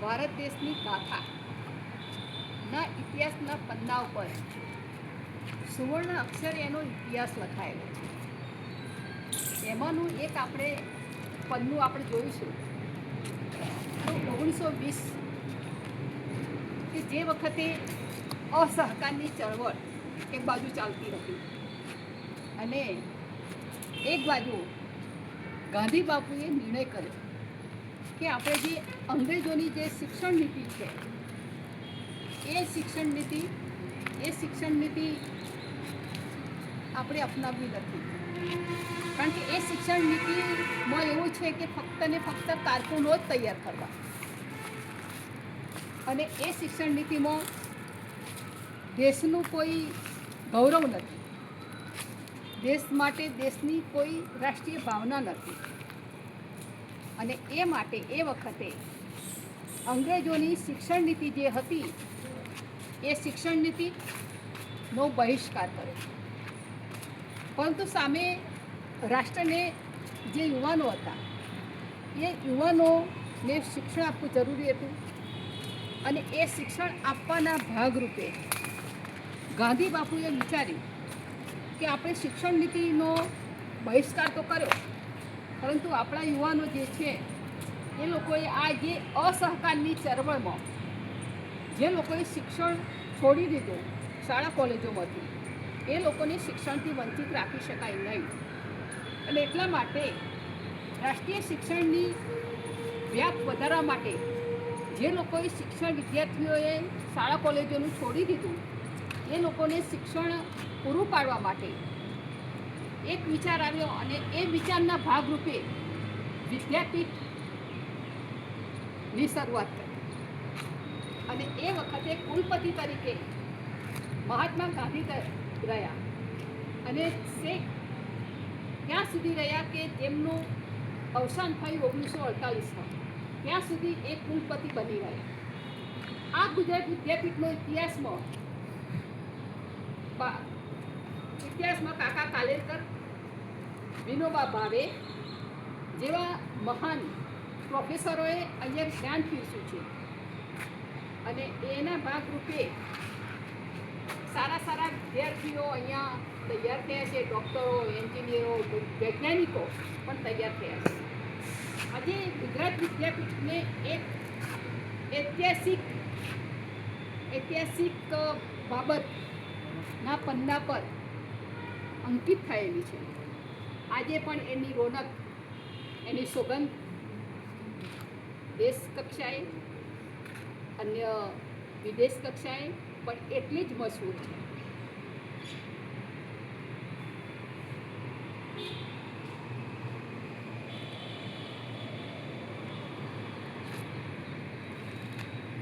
ભારત દેશની ગાથાના ઇતિહાસના પન્ના ઉપર સુવર્ણ અક્ષરે એનો ઇતિહાસ લખાયેલો છે. એમાંનું એક આપણે પન્નું આપણે જોઈશું તો 1920 કે જે વખતે અસહકારની ચળવળ એક બાજુ ચાલતી હતી અને એક બાજુ ગાંધી બાપુએ નિર્ણય કર્યો કે આપણે જે અંગ્રેજોની જે શિક્ષણ નીતિ છે એ શિક્ષણ નીતિ આપણે અપનાવવી નથી. કારણ કે એ શિક્ષણ નીતિમાં એવું છે કે ફક્ત ને ફક્ત કારકુનો જ તૈયાર કરવા અને એ શિક્ષણ નીતિમાં દેશનું કોઈ ગૌરવ નથી, દેશ માટે દેશની કોઈ રાષ્ટ્રીય ભાવના નથી. અને એ માટે એ વખતે અંગ્રેજોની શિક્ષણ નીતિ જે હતી એ શિક્ષણ નીતિનો બહિષ્કાર કર્યો. પરંતુ સામે રાષ્ટ્રને જે યુવાનો હતા એ યુવાનોને શિક્ષણ આપવું જરૂરી હતું અને એ શિક્ષણ આપવાના ભાગરૂપે ગાંધી બાપુએ વિચાર્યું કે આપણે શિક્ષણ નીતિનો બહિષ્કાર તો કર્યો, પરંતુ આપણા યુવાનો જે છે એ લોકોએ આ જે અસહકારની ચળવળમાં જે લોકોએ શિક્ષણ છોડી દીધું શાળા કોલેજોમાંથી, એ લોકોને શિક્ષણથી વંચિત રાખી શકાય નહીં. અને એટલા માટે રાષ્ટ્રીય શિક્ષણની વ્યાપ વધારવા માટે જે લોકોએ શિક્ષણ વિદ્યાર્થીઓએ શાળા કોલેજોનું છોડી દીધું એ લોકોને શિક્ષણ પૂરું પાડવા માટે એક વિચાર આવ્યો અને એ વિચારના ભાગરૂપે વિદ્યાપીઠની શરૂઆત કરી. અને એ વખતે કુલપતિ તરીકે મહાત્મા ગાંધી રહ્યા અને ત્યાં સુધી રહ્યા કે તેમનું અવસાન થયું 1948માં. ત્યાં સુધી એ કુલપતિ બની રહ્યા. આ ગુજરાત વિદ્યાપીઠનો ઇતિહાસમાં કાકા કાલેલકર, વિનોબા ભાવે જેવા મહાન પ્રોફેસરોએ અહીંયા જ્ઞાન પીરસ્યું છે. અને એના ભાગરૂપે સારા વિદ્યાર્થીઓ અહીંયા તૈયાર થયા છે. ડૉક્ટરો, એન્જિનિયરો, વૈજ્ઞાનિકો પણ તૈયાર થયા છે. આજે ગુજરાત વિદ્યાપીઠને એક ઐતિહાસિક બાબતના પન્ના પર અંકિત થયેલી છે. આજે પણ એની રોનક, એની સુગંધ દેશ કક્ષાએ, અન્ય વિદેશ કક્ષાએ પણ એટલી જ મશહૂર છે.